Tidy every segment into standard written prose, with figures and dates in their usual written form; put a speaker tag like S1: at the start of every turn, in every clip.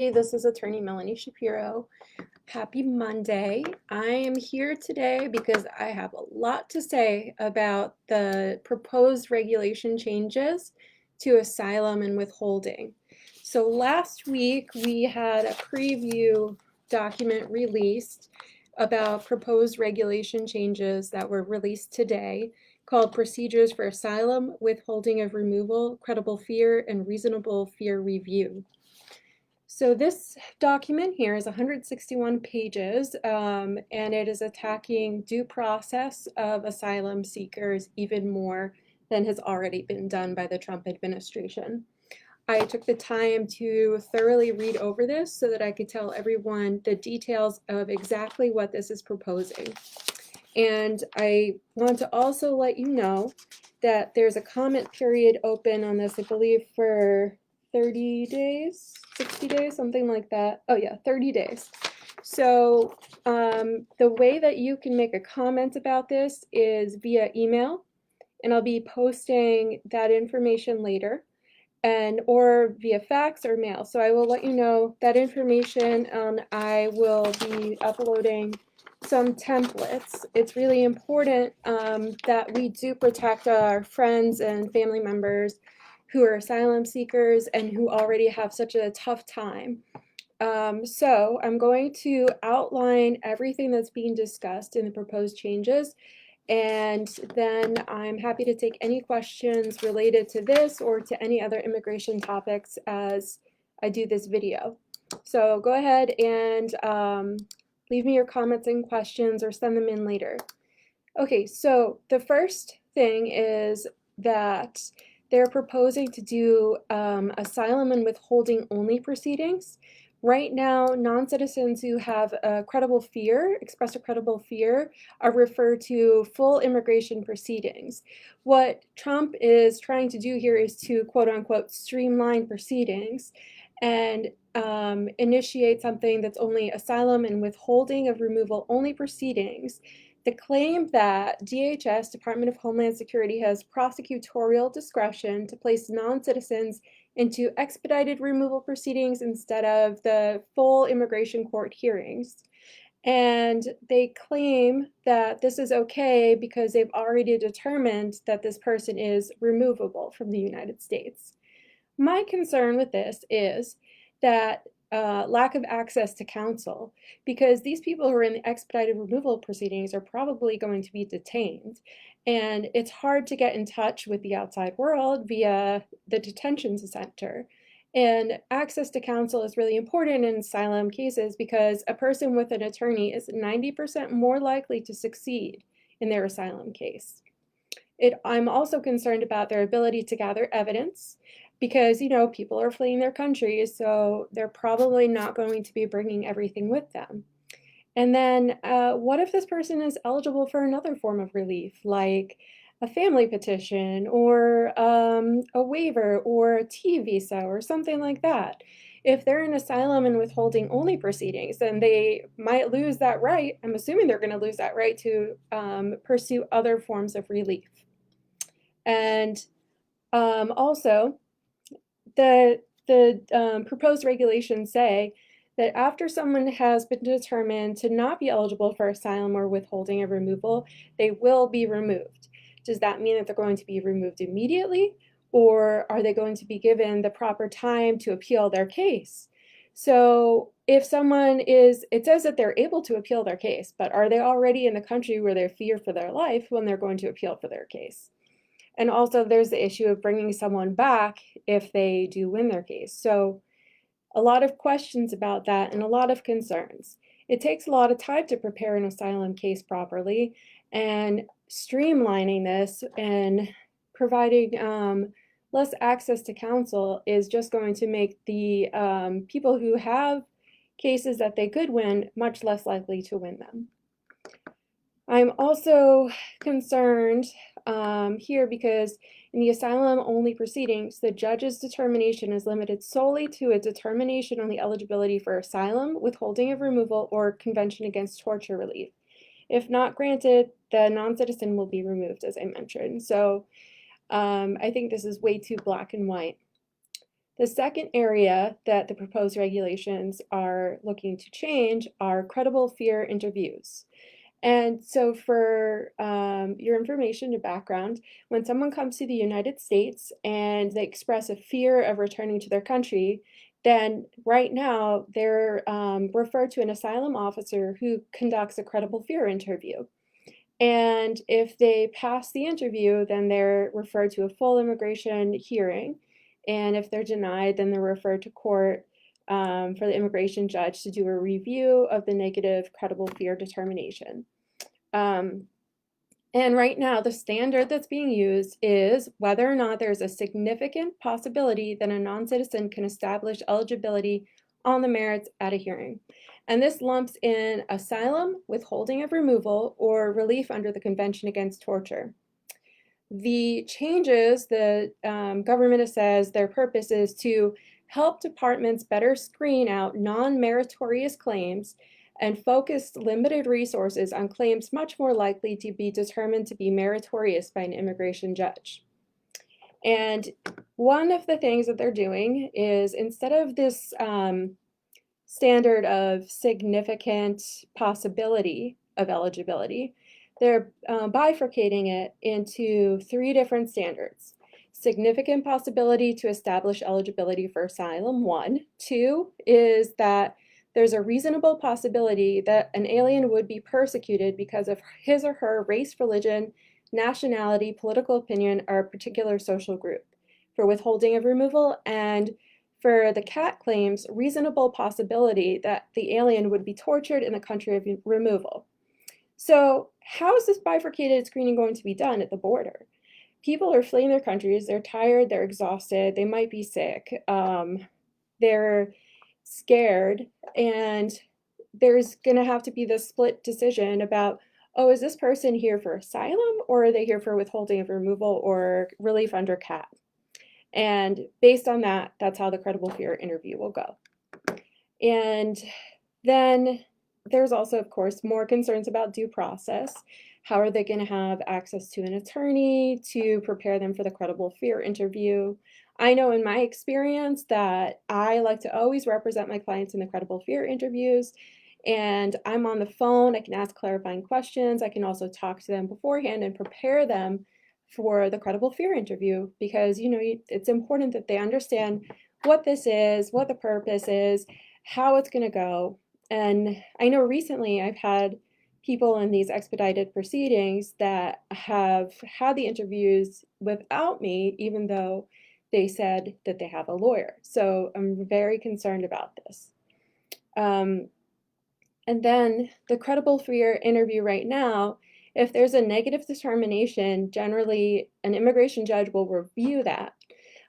S1: Hey, this is attorney Melanie Shapiro. Happy Monday. I am here today because I have a lot to say about the proposed regulation changes to asylum and withholding. So last week we had a preview document released about proposed regulation changes that were released today called Procedures for Asylum, Withholding of Removal, Credible Fear, and Reasonable Fear Review. So this document here is 161 pages, and it is attacking due process of asylum seekers even more than has already been done by the Trump administration. I took the time to thoroughly read over this so that I could tell everyone the details of exactly what this is proposing. And I want to also let you know that there's a comment period open on this, I believe, for 30 days, 60 days, something like that. Oh yeah, 30 days. So the way that you can make a comment about this is via email, and I'll be posting that information later, and or via fax or mail. So I will let you know that information, and I will be uploading some templates. It's really important that we do protect our friends and family members who are asylum seekers and who already have such a tough time. So I'm going to outline everything that's being discussed in the proposed changes, and then I'm happy to take any questions related to this or to any other immigration topics as I do this video. So go ahead and leave me your comments and questions or send them in later. Okay, so the first thing is that they're proposing to do asylum and withholding only proceedings. Right now, non-citizens who have a credible fear, express a credible fear, are referred to full immigration proceedings. What Trump is trying to do here is to quote unquote streamline proceedings and initiate something that's only asylum and withholding of removal only proceedings. The claim that DHS, Department of Homeland Security, has prosecutorial discretion to place non-citizens into expedited removal proceedings instead of the full immigration court hearings. And they claim that this is okay because they've already determined that this person is removable from the United States. My concern with this is that lack of access to counsel, because these people who are in the expedited removal proceedings are probably going to be detained, and it's hard to get in touch with the outside world via the detention center. And access to counsel is really important in asylum cases because a person with an attorney is 90% more likely to succeed in their asylum case. I'm also concerned about their ability to gather evidence because, people are fleeing their countries, so they're probably not going to be bringing everything with them. And then what if this person is eligible for another form of relief, like a family petition or a waiver or a T visa or something like that? If they're in asylum and withholding only proceedings, then they might lose that right. I'm assuming they're going to lose that right to pursue other forms of relief. And also, the proposed regulations say that after someone has been determined to not be eligible for asylum or withholding of removal, they will be removed. Does that mean that they're going to be removed immediately, or are they going to be given the proper time to appeal their case? So if someone it says that they're able to appeal their case, but are they already in the country where they fear for their life when they're going to appeal for their case? And also there's the issue of bringing someone back if they do win their case. So a lot of questions about that and a lot of concerns. It takes a lot of time to prepare an asylum case properly, and streamlining this and providing less access to counsel is just going to make the people who have cases that they could win much less likely to win them. I'm also concerned here because in the asylum-only proceedings, the judge's determination is limited solely to a determination on the eligibility for asylum, withholding of removal, or Convention Against Torture relief. If not granted, the non-citizen will be removed, as I mentioned. So I think this is way too black and white. The second area that the proposed regulations are looking to change are credible fear interviews. And so for your information and background, when someone comes to the United States and they express a fear of returning to their country, then right now they're referred to an asylum officer who conducts a credible fear interview. And if they pass the interview, then they're referred to a full immigration hearing. And if they're denied, then they're referred to court for the immigration judge to do a review of the negative credible fear determination. And right now, the standard that's being used is whether or not there's a significant possibility that a non-citizen can establish eligibility on the merits at a hearing. And this lumps in asylum, withholding of removal, or relief under the Convention Against Torture. The changes, the government says their purpose is to help departments better screen out non-meritorious claims and focus limited resources on claims much more likely to be determined to be meritorious by an immigration judge. And one of the things that they're doing is, instead of this standard of significant possibility of eligibility, they're bifurcating it into 3 different standards. Significant possibility to establish eligibility for asylum, 1. 2 is that there's a reasonable possibility that an alien would be persecuted because of his or her race, religion, nationality, political opinion, or a particular social group. For withholding of removal, and for the CAT claims, reasonable possibility that the alien would be tortured in the country of removal. So how is this bifurcated screening going to be done at the border? People are fleeing their countries, they're tired, they're exhausted, they might be sick, they're scared, and there's going to have to be this split decision about, oh, is this person here for asylum, or are they here for withholding of removal or relief under CAT? And based on that, that's how the credible fear interview will go. And then there's also, of course, more concerns about due process. How are they going to have access to an attorney to prepare them for the credible fear interview? I know in my experience that I like to always represent my clients in the credible fear interviews, and I'm on the phone, I can ask clarifying questions, I can also talk to them beforehand and prepare them for the credible fear interview, because it's important that they understand what this is, what the purpose is, how it's going to go. And I know recently I've had people in these expedited proceedings that have had the interviews without me, even though they said that they have a lawyer. So I'm very concerned about this. And then the credible fear interview right now, if there's a negative determination, generally an immigration judge will review that.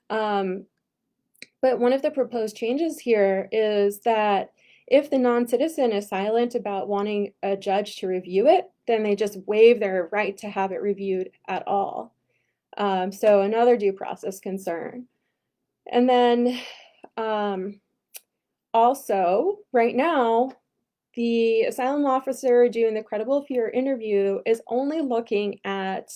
S1: But one of the proposed changes here is that if the non-citizen is silent about wanting a judge to review it, then they just waive their right to have it reviewed at all. So another due process concern. And then also, right now, the asylum officer doing the credible fear interview is only looking at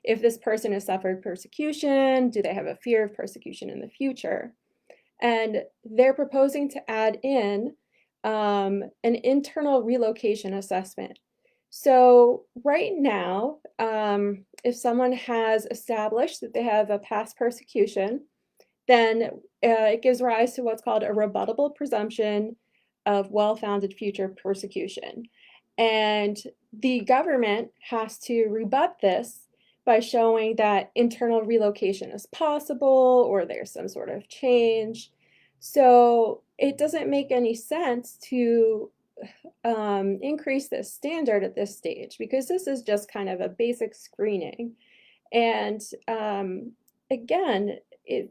S1: if this person has suffered persecution, do they have a fear of persecution in the future? And they're proposing to add in an internal relocation assessment. So right now, if someone has established that they have a past persecution, then it gives rise to what's called a rebuttable presumption of well-founded future persecution. And the government has to rebut this by showing that internal relocation is possible or there's some sort of change. So it doesn't make any sense to increase this standard at this stage, because this is just kind of a basic screening. And again,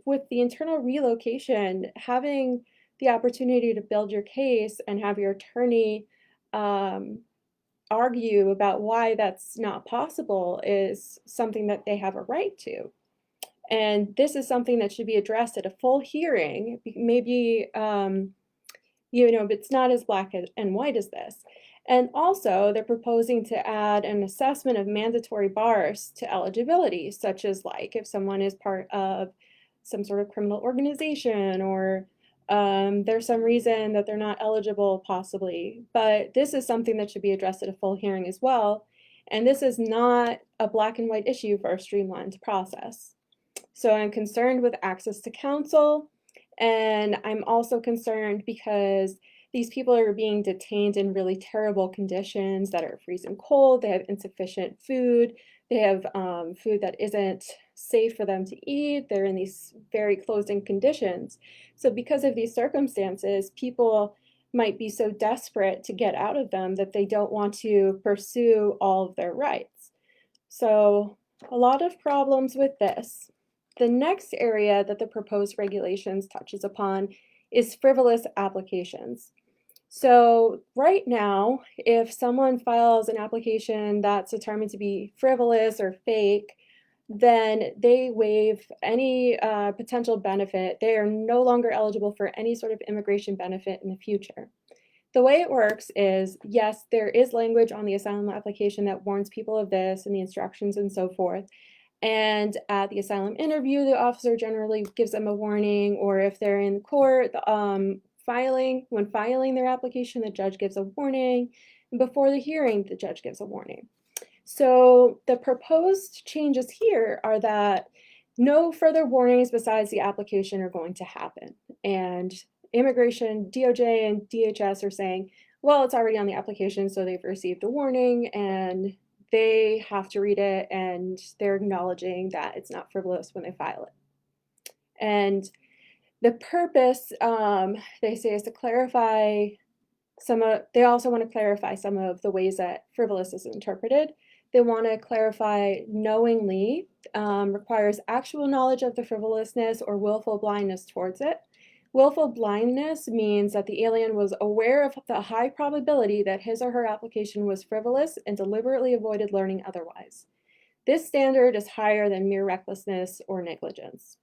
S1: with the internal relocation, having the opportunity to build your case and have your attorney argue about why that's not possible is something that they have a right to. And this is something that should be addressed at a full hearing. Maybe, it's not as black and white as this. And also, they're proposing to add an assessment of mandatory bars to eligibility, such as like if someone is part of some sort of criminal organization, or there's some reason that they're not eligible possibly. But this is something that should be addressed at a full hearing as well. And this is not a black and white issue for a streamlined process. So I'm concerned with access to counsel, and I'm also concerned because these people are being detained in really terrible conditions that are freezing cold. They have insufficient food. They have food that isn't safe for them to eat. They're in these very closed-in conditions. So because of these circumstances, people might be so desperate to get out of them that they don't want to pursue all of their rights. So a lot of problems with this. The next area that the proposed regulations touches upon is frivolous applications. So right now, if someone files an application that's determined to be frivolous or fake, then they waive any potential benefit. They are no longer eligible for any sort of immigration benefit in the future. The way it works is, yes, there is language on the asylum application that warns people of this and the instructions and so forth. And at the asylum interview, the officer generally gives them a warning, or if they're in court, when filing their application, the judge gives a warning. And before the hearing, the judge gives a warning. So the proposed changes here are that no further warnings besides the application are going to happen. And immigration, DOJ and DHS are saying, well, it's already on the application, so they've received a warning and they have to read it, and they're acknowledging that it's not frivolous when they file it. And the purpose, they say, is to clarify they also want to clarify some of the ways that frivolous is interpreted. They want to clarify knowingly requires actual knowledge of the frivolousness or willful blindness towards it. Willful blindness means that the alien was aware of the high probability that his or her application was frivolous and deliberately avoided learning otherwise. This standard is higher than mere recklessness or negligence.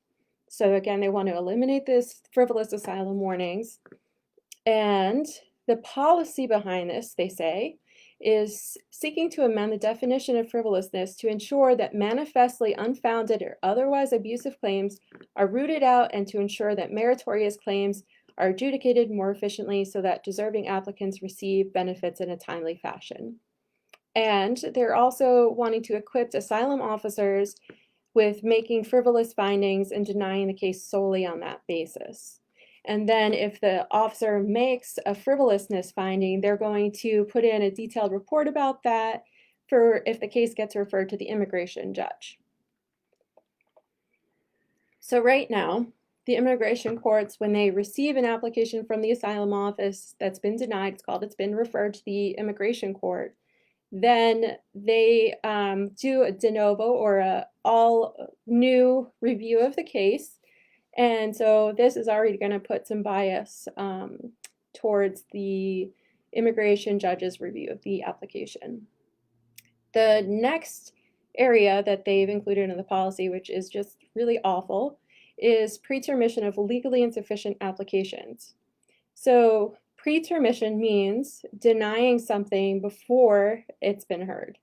S1: So again, they want to eliminate this frivolous asylum warnings. And the policy behind this, they say, is seeking to amend the definition of frivolousness to ensure that manifestly unfounded or otherwise abusive claims are rooted out, and to ensure that meritorious claims are adjudicated more efficiently so that deserving applicants receive benefits in a timely fashion. And they're also wanting to equip asylum officers with making frivolous findings and denying the case solely on that basis. And then if the officer makes a frivolousness finding, they're going to put in a detailed report about that for if the case gets referred to the immigration judge. So right now, the immigration courts, when they receive an application from the asylum office that's been denied, it's been referred to the immigration court, then they do a de novo or a all new review of the case. And so this is already going to put some bias towards the immigration judge's review of the application. The next area that they've included in the policy, which is just really awful, is pretermission of legally insufficient applications. So pretermission means denying something before it's been heard.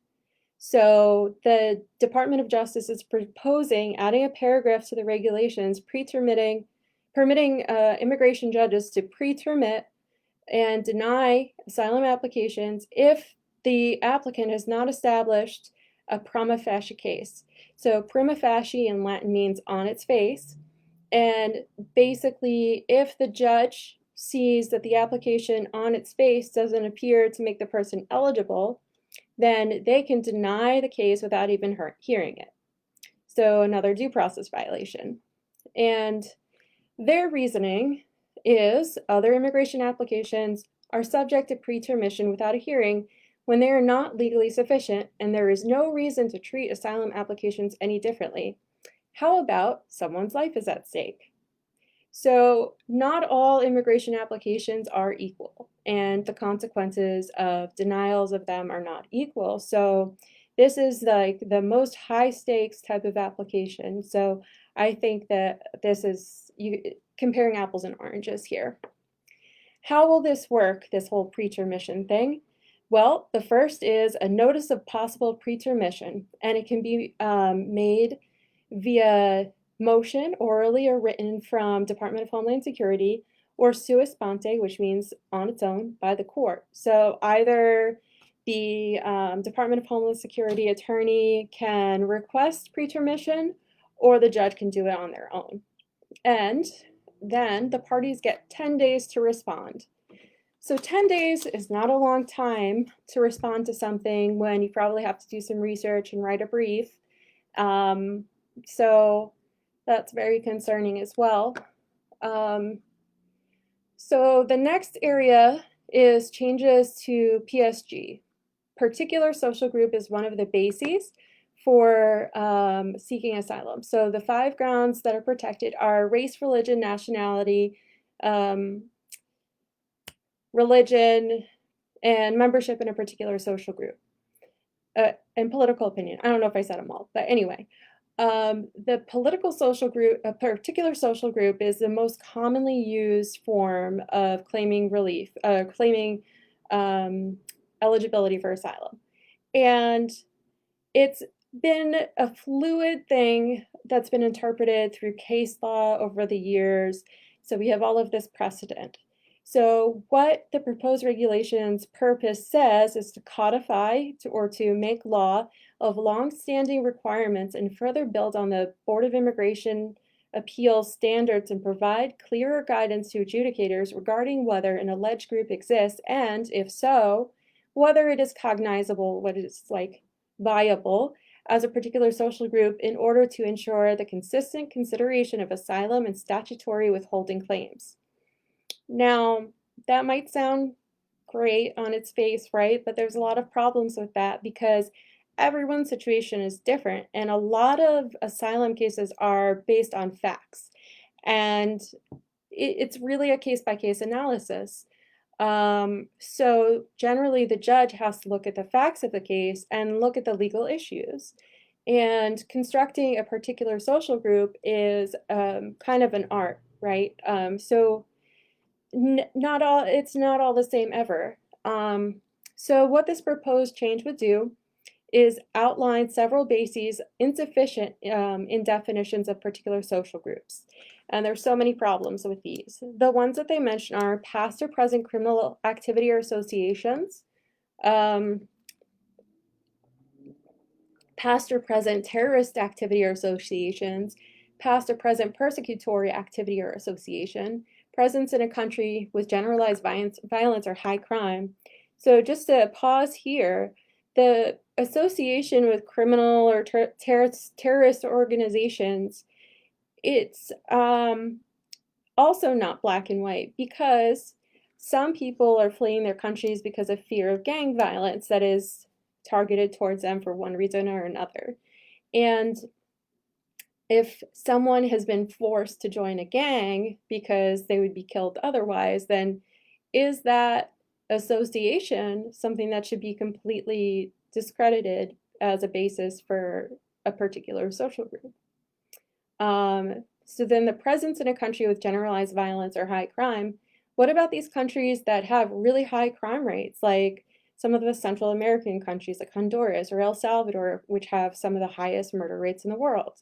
S1: So the Department of Justice is proposing adding a paragraph to the regulations permitting immigration judges to pretermit and deny asylum applications if the applicant has not established a prima facie case. So prima facie in Latin means on its face. And basically, if the judge sees that the application on its face doesn't appear to make the person eligible, then they can deny the case without even hearing it. So another due process violation. And their reasoning is other immigration applications are subject to pretermission without a hearing when they are not legally sufficient, and there is no reason to treat asylum applications any differently. How about someone's life is at stake? So not all immigration applications are equal, and the consequences of denials of them are not equal. So this is like the most high stakes type of application. So I think that this is comparing apples and oranges here. How will this work, this whole pretermission thing? Well, the first is a notice of possible pretermission, and it can be made via motion, orally or written, from Department of Homeland Security, or sua sponte, which means on its own, by the court. So either the Department of Homeland Security attorney can request pretermission, or the judge can do it on their own. And then the parties get 10 days to respond. So 10 days is not a long time to respond to something when you probably have to do some research and write a brief. So that's very concerning as well. So the next area is changes to PSG. Particular social group is one of the bases for seeking asylum. So the 5 grounds that are protected are race, religion, nationality, religion, and membership in a particular social group, and political opinion. I don't know if I said them all, but anyway. The political social group, a particular social group, is the most commonly used form of claiming relief, claiming eligibility for asylum. And it's been a fluid thing that's been interpreted through case law over the years. So we have all of this precedent. So what the proposed regulations purpose says is to codify or to make law of long-standing requirements and further build on the Board of Immigration Appeals standards and provide clearer guidance to adjudicators regarding whether an alleged group exists and, if so, whether it is cognizable, what is like viable as a particular social group in order to ensure the consistent consideration of asylum and statutory withholding claims. Now, that might sound great on its face, right? But there's a lot of problems with that because everyone's situation is different, and a lot of asylum cases are based on facts, and it's really a case-by-case analysis. So generally the judge has to look at the facts of the case and look at the legal issues. And constructing a particular social group is kind of an art, right? So it's not all the same ever. So what this proposed change would do is outline several bases insufficient in definitions of particular social groups. And there's so many problems with these. The ones that they mention are past or present criminal activity or associations, past or present terrorist activity or associations, past or present persecutory activity or association, presence in a country with generalized violence or high crime. So just to pause here, the association with criminal or terrorist organizations, it's also not black and white, because some people are fleeing their countries because of fear of gang violence that is targeted towards them for one reason or another. And if someone has been forced to join a gang because they would be killed otherwise, then is that association something that should be completely discredited as a basis for a particular social group? So then the presence in a country with generalized violence or high crime, what about these countries that have really high crime rates, like some of the Central American countries like Honduras or El Salvador, which have some of the highest murder rates in the world?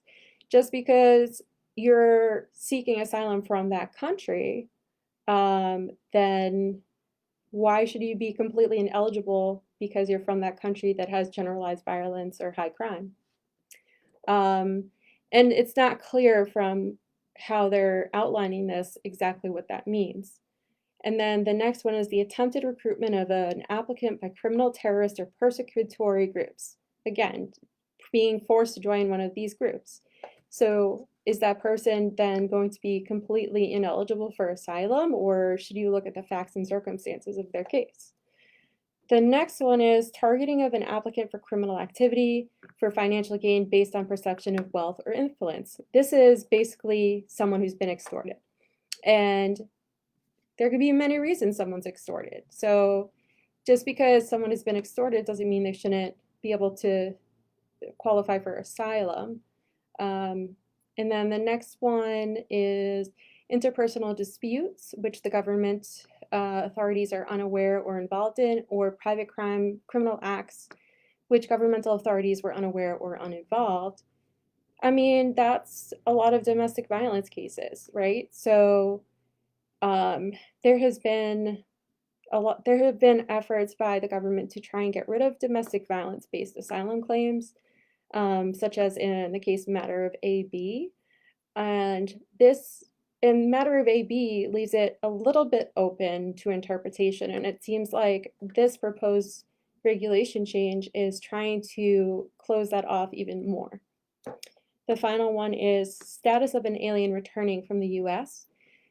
S1: Just because you're seeking asylum from that country, then why should you be completely ineligible because you're from that country that has generalized violence or high crime? And it's not clear from how they're outlining this exactly what that means. And then the next one is the attempted recruitment of an applicant by criminal, terrorist, or persecutory groups. Again, being forced to join one of these groups. So is that person then going to be completely ineligible for asylum, or should you look at the facts and circumstances of their case? The next one is targeting of an applicant for criminal activity for financial gain based on perception of wealth or influence. This is basically someone who's been extorted. And there could be many reasons someone's extorted. So just because someone has been extorted doesn't mean they shouldn't be able to qualify for asylum. And then the next one is interpersonal disputes, which the government authorities are unaware or involved in, or private criminal acts, which governmental authorities were unaware or uninvolved. I mean, that's a lot of domestic violence cases, right? So um, there has been there have been efforts by the government to try and get rid of domestic violence-based asylum claims, such as in the case matter of AB. And this, in matter of AB, leaves it a little bit open to interpretation. And it seems like this proposed regulation change is trying to close that off even more. The final one is status of an alien returning from the US.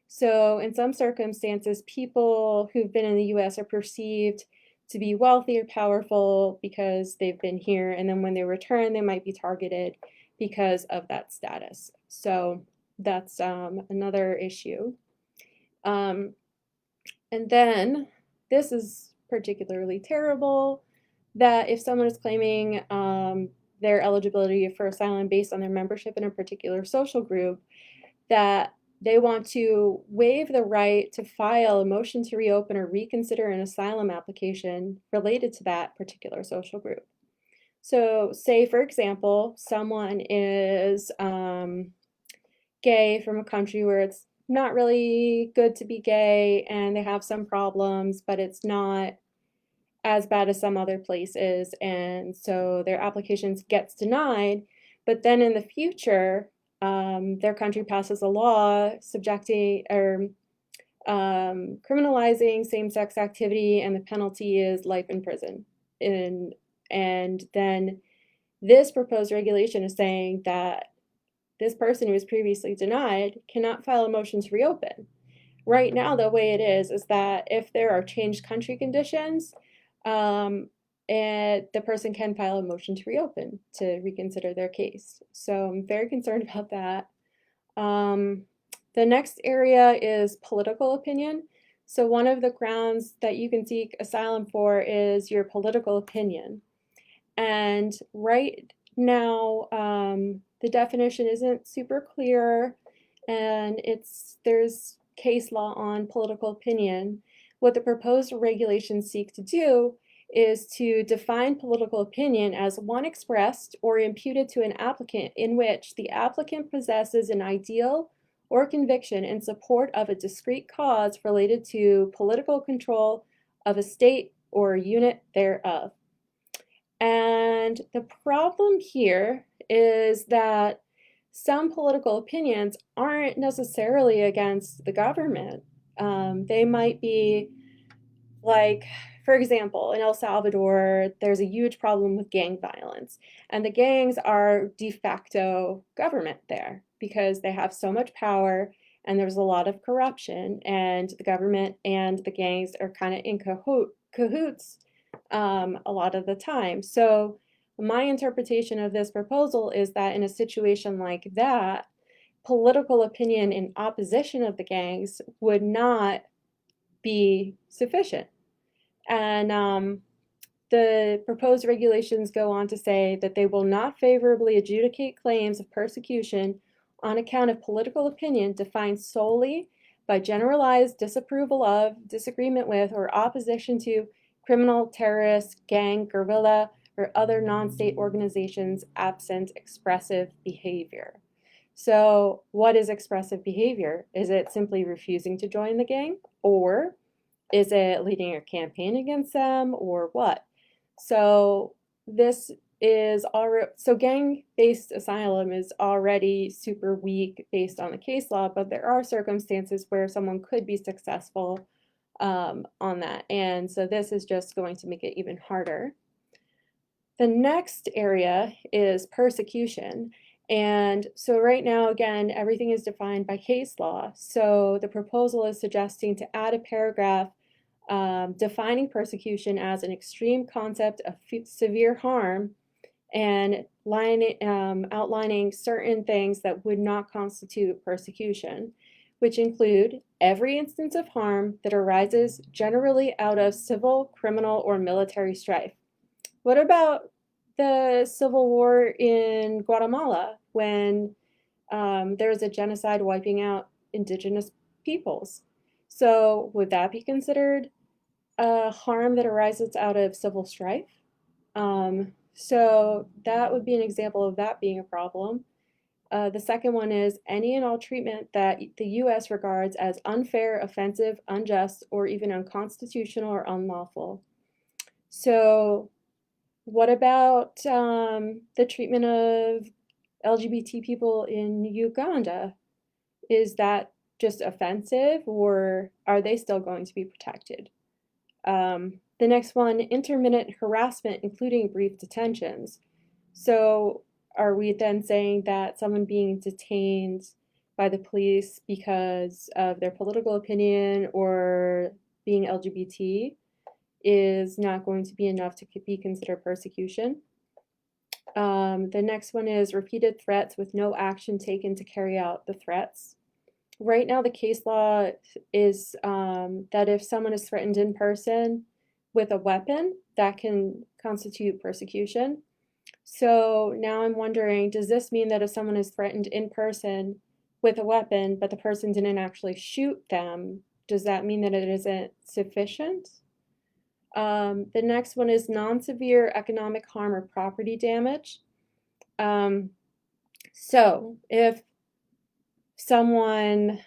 S1: So in some circumstances, people who've been in the US are perceived to be wealthy or powerful because they've been here, and then when they return, they might be targeted because of that status. So that's another issue. And then this is particularly terrible, that if someone is claiming their eligibility for asylum based on their membership in a particular social group, that they want to waive the right to file a motion to reopen or reconsider an asylum application related to that particular social group. So say, for example, someone is gay from a country where it's not really good to be gay and they have some problems, but it's not as bad as some other places, and so their applications gets denied. But then in the future, their country passes a law subjecting or criminalizing same-sex activity, and the penalty is life in prison. And then this proposed regulation is saying that this person who was previously denied cannot file a motion to reopen. Right now, the way it is that if there are changed country conditions, and the person can file a motion to reopen to reconsider their case. So I'm very concerned about that. The next area is political opinion. So one of the grounds that you can seek asylum for is your political opinion. And right now, the definition isn't super clear, and there's case law on political opinion. What the proposed regulations seek to do is to define political opinion as one expressed or imputed to an applicant in which the applicant possesses an ideal or conviction in support of a discrete cause related to political control of a state or unit thereof. And the problem here is that some political opinions aren't necessarily against the government. They might be like, for example, in El Salvador, there's a huge problem with gang violence, and the gangs are de facto government there because they have so much power and there's a lot of corruption, and the government and the gangs are kind of in cahoots a lot of the time. So my interpretation of this proposal is that in a situation like that, political opinion in opposition of the gangs would not be sufficient. And the proposed regulations go on to say that they will not favorably adjudicate claims of persecution on account of political opinion defined solely by generalized disapproval of, disagreement with, or opposition to criminal, terrorist, gang, guerrilla, or other non-state organizations absent expressive behavior. So what is expressive behavior? Is it simply refusing to join the gang? Or is it leading a campaign against them, or what? So this is already, so gang-based asylum is already super weak based on the case law, but there are circumstances where someone could be successful on that. And so this is just going to make it even harder. The next area is persecution. And so right now, again, everything is defined by case law. So the proposal is suggesting to add a paragraph defining persecution as an extreme concept of severe harm and outlining certain things that would not constitute persecution, which include every instance of harm that arises generally out of civil, criminal, or military strife. What about the civil war in Guatemala when there was a genocide wiping out indigenous peoples? So would that be considered a harm that arises out of civil strife? So that would be an example of that being a problem. The second one is any and all treatment that the U.S. regards as unfair, offensive, unjust, or even unconstitutional or unlawful. So what about the treatment of LGBT people in Uganda? Is that just offensive, or are they still going to be protected? The next one, intermittent harassment, including brief detentions. So are we then saying that someone being detained by the police because of their political opinion or being LGBT is not going to be enough to be considered persecution? The next one is repeated threats with no action taken to carry out the threats. Right now, the case law is that if someone is threatened in person with a weapon, that can constitute persecution. So now I'm wondering, does this mean that if someone is threatened in person with a weapon, but the person didn't actually shoot them, does that mean that it isn't sufficient? The next one is non-severe economic harm or property damage. So if someone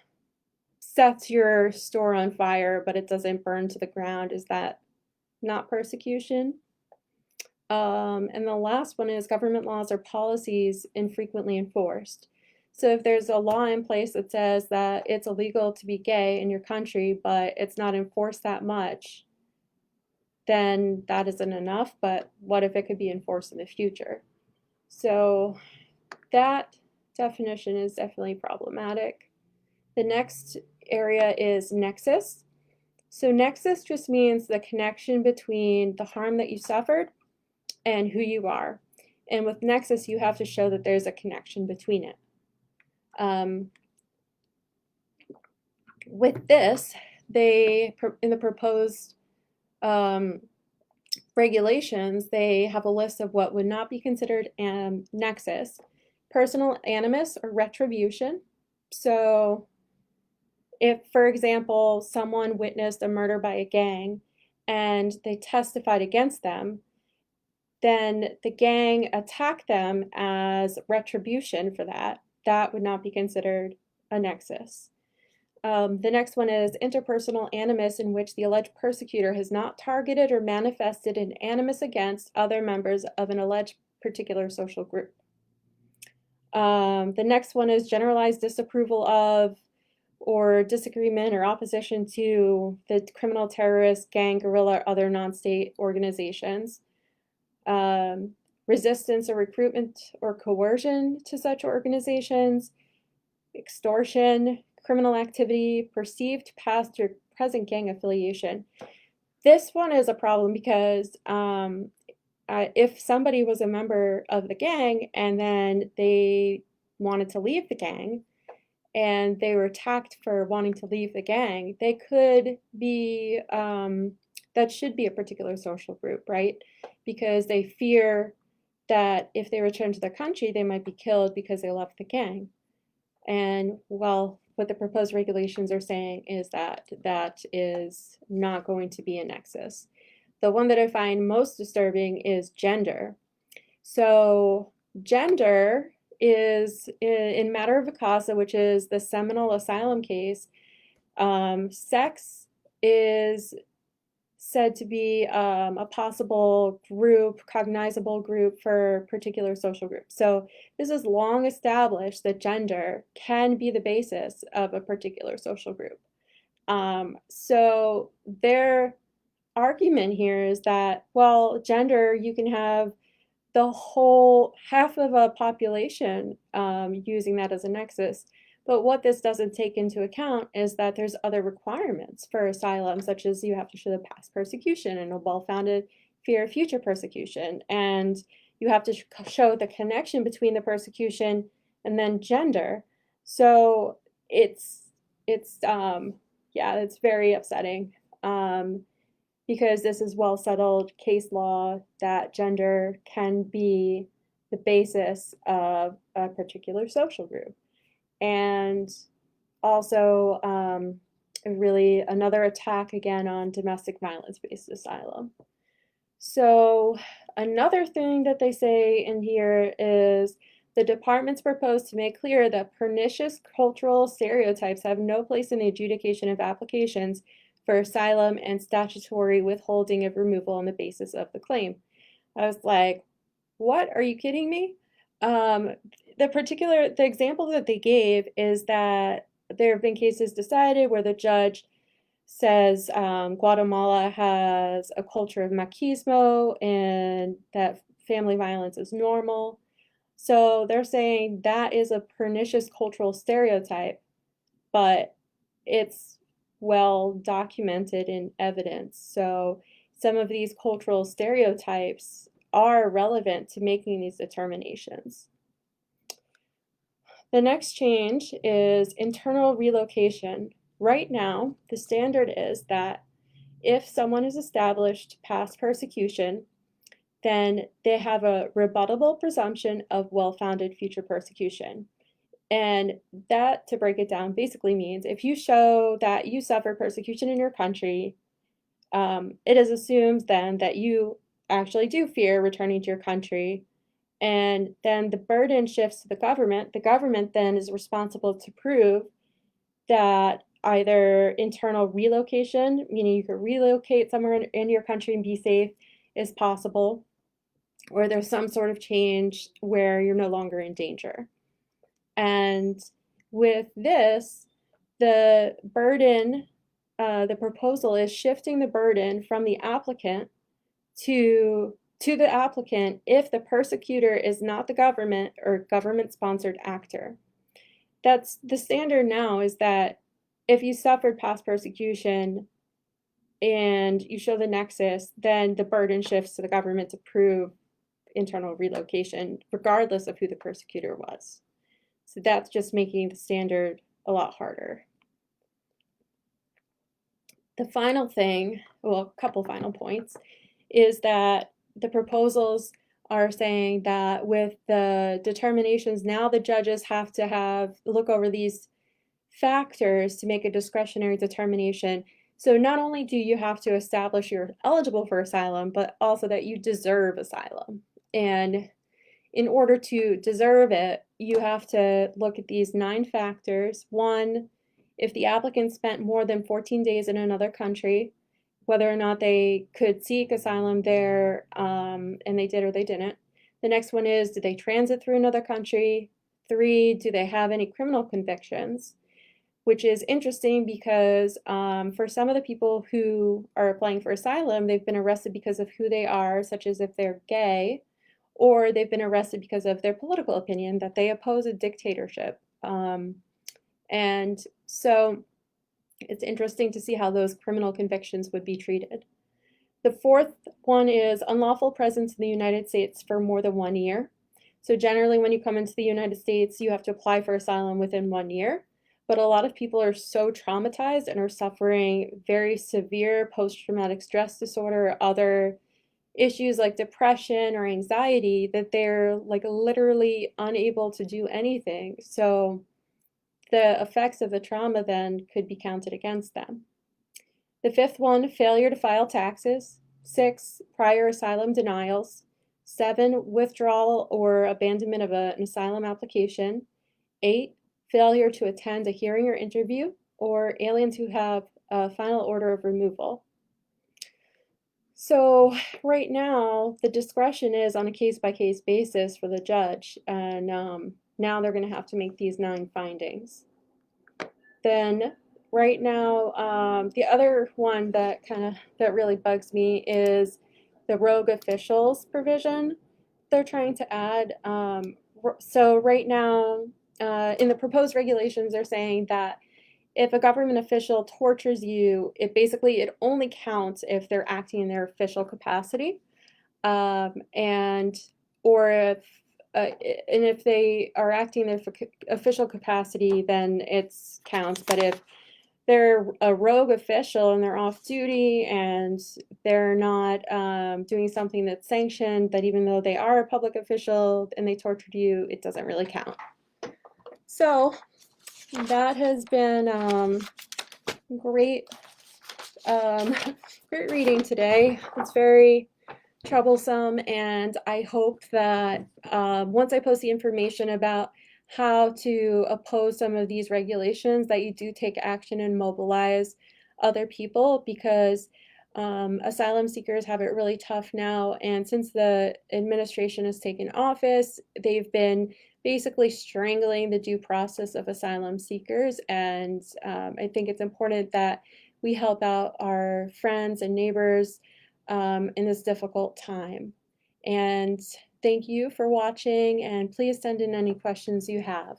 S1: sets your store on fire, but it doesn't burn to the ground, is that not persecution? And the last one is government laws or policies infrequently enforced. So if there's a law in place that says that it's illegal to be gay in your country, but it's not enforced that much, then that isn't enough. But what if it could be enforced in the future? So that definition is definitely problematic. The next area is nexus. So nexus just means the connection between the harm that you suffered and who you are. And with nexus, you have to show that there's a connection between it. With this, in the proposed regulations, they have a list of what would not be considered nexus. Personal animus or retribution. So if, for example, someone witnessed a murder by a gang and they testified against them, then the gang attacked them as retribution for that. That would not be considered a nexus. The next one is interpersonal animus, in which the alleged persecutor has not targeted or manifested an animus against other members of an alleged particular social group. The next one is generalized disapproval of or disagreement or opposition to the criminal, terrorist, gang, guerrilla, or other non-state organizations. Resistance or recruitment or coercion to such organizations, extortion, criminal activity, perceived past or present gang affiliation. This one is a problem because if somebody was a member of the gang and then they wanted to leave the gang and they were attacked for wanting to leave the gang, they could be, that should be a particular social group, right? Because they fear that if they return to their country, they might be killed because they left the gang. And well, what the proposed regulations are saying is that that is not going to be a nexus. The one that I find most disturbing is gender. So gender is, in matter of Vicasa, which is the seminal asylum case, sex is said to be a possible group, cognizable group for particular social groups. So this is long established that gender can be the basis of a particular social group. So their argument here is that, well, gender, you can have the whole half of a population using that as a nexus. But what this doesn't take into account is that there's other requirements for asylum, such as you have to show the past persecution and a well-founded fear of future persecution. And you have to show the connection between the persecution and then gender. So it's very upsetting because this is well-settled case law that gender can be the basis of a particular social group. And also really another attack again on domestic violence-based asylum. So another thing that they say in here is The departments propose to make clear that pernicious cultural stereotypes have no place in the adjudication of applications for asylum and statutory withholding of removal on the basis of the claim. I was like, what? Are you kidding me? The example that they gave is that there have been cases decided where the judge says Guatemala has a culture of machismo and that family violence is normal. So they're saying that is a pernicious cultural stereotype, but it's well documented in evidence. So some of these cultural stereotypes are relevant to making these determinations. The next change is internal relocation. Right now, the standard is that if someone has established past persecution, then they have a rebuttable presumption of well-founded future persecution. And that, to break it down, basically means if you show that you suffer persecution in your country, it is assumed then that you actually do fear returning to your country, and then the burden shifts to the government. The government then is responsible to prove that either internal relocation, meaning you could relocate somewhere in your country and be safe, is possible, or there's some sort of change where you're no longer in danger. And with this, the burden, the proposal is shifting the burden from the applicant to the applicant if the persecutor is not the government or government-sponsored actor. That's the standard now, is that if you suffered past persecution and you show the nexus, then the burden shifts to the government to prove internal relocation, regardless of who the persecutor was. So that's just making the standard a lot harder. The final thing, well, a couple final points, is that the proposals are saying that with the determinations, now the judges have to look over these factors to make a discretionary determination. So not only do you have to establish you're eligible for asylum, but also that you deserve asylum. And in order to deserve it, you have to look at these 9 factors. 1, if the applicant spent more than 14 days in another country, whether or not they could seek asylum there, and they did or they didn't. The next one is, did they transit through another country? 3, do they have any criminal convictions? Which is interesting because for some of the people who are applying for asylum, they've been arrested because of who they are, such as if they're gay, or they've been arrested because of their political opinion, that they oppose a dictatorship. And so it's interesting to see how those criminal convictions would be treated. The 4th one is unlawful presence in the United States for more than 1 year. So generally when you come into the United States, you have to apply for asylum within 1 year. But a lot of people are so traumatized and are suffering very severe post-traumatic stress disorder, other issues like depression or anxiety, that they're like literally unable to do anything. So the effects of the trauma then could be counted against them. The 5th one, failure to file taxes. 6, prior asylum denials. 7, withdrawal or abandonment of an asylum application. 8, failure to attend a hearing or interview, or aliens who have a final order of removal. So right now, the discretion is on a case-by-case basis for the judge, and now they're going to have to make these 9 findings. Then right now, the other one that really bugs me is the rogue officials provision they're trying to add. So right now, in the proposed regulations, they're saying that if a government official tortures you, it only counts if they're acting in their official capacity, and if they are acting in their official capacity, then it counts. But if they're a rogue official and they're off duty and they're not doing something that's sanctioned, but even though they are a public official and they tortured you, it doesn't really count. So that has been great, great reading today. It's very troublesome, and I hope that once I post the information about how to oppose some of these regulations, that you do take action and mobilize other people, because asylum seekers have it really tough now. And since the administration has taken office, they've been basically strangling the due process of asylum seekers. And I think it's important that we help out our friends and neighbors in this difficult time. And thank you for watching, and please send in any questions you have.